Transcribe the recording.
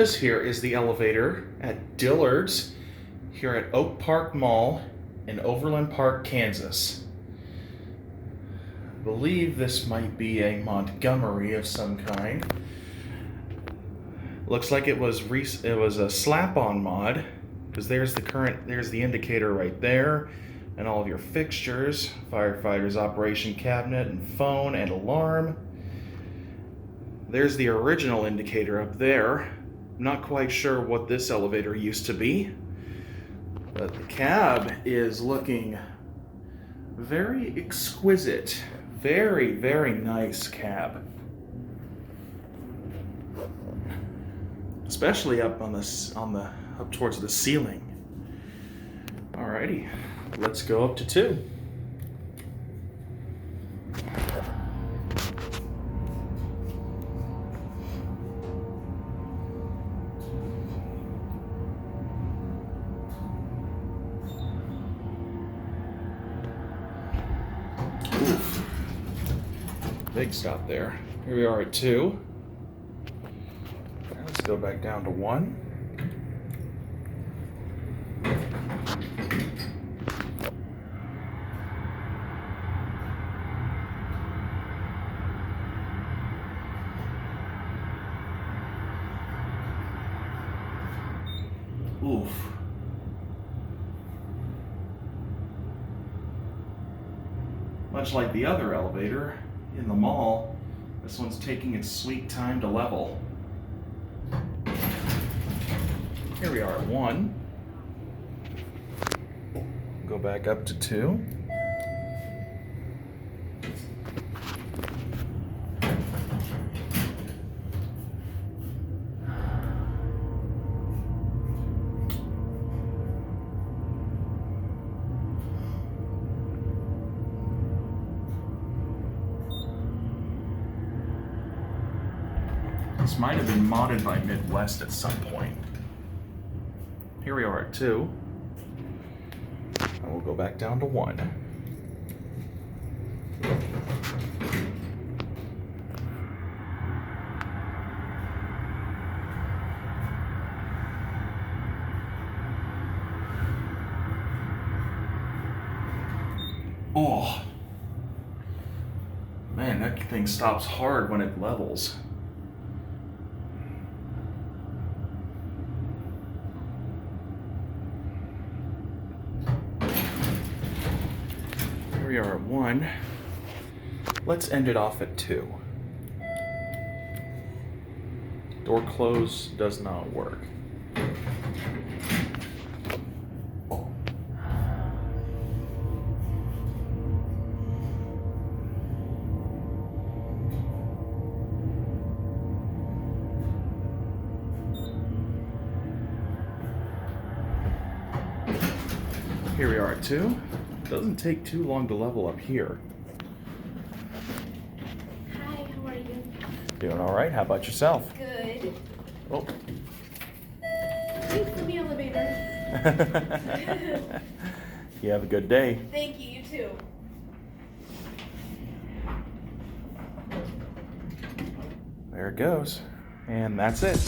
This here is the elevator at Dillard's here at Oak Park Mall in Overland Park, Kansas. I believe this might be a Montgomery of some kind. Looks like it was a slap-on mod, because there's the indicator right there, and all of your fixtures, firefighter's operation cabinet and phone and alarm. There's the original indicator up there. I'm not quite sure what this elevator used to be, but the cab is looking very exquisite. Very, very nice cab. Especially up up towards the ceiling. Alrighty, let's go up to 2. Oof. Big stop there. Here we are at 2. Let's go back down to 1. Oof. Much like the other elevator in the mall, this one's taking its sweet time to level. Here we are at 1. Go back up to 2. This might have been modded by Midwest at some point. Here we are at 2. And we'll go back down to 1. Oh. Man, that thing stops hard when it levels. We are at 1. Let's end it off at 2. Door close does not work. Here we are at 2. Doesn't take too long to level up here. Hi, how are you? Doing all right. How about yourself? Good. Oh. Thanks for the elevator. You have a good day. Thank you, you too. There it goes. And that's it.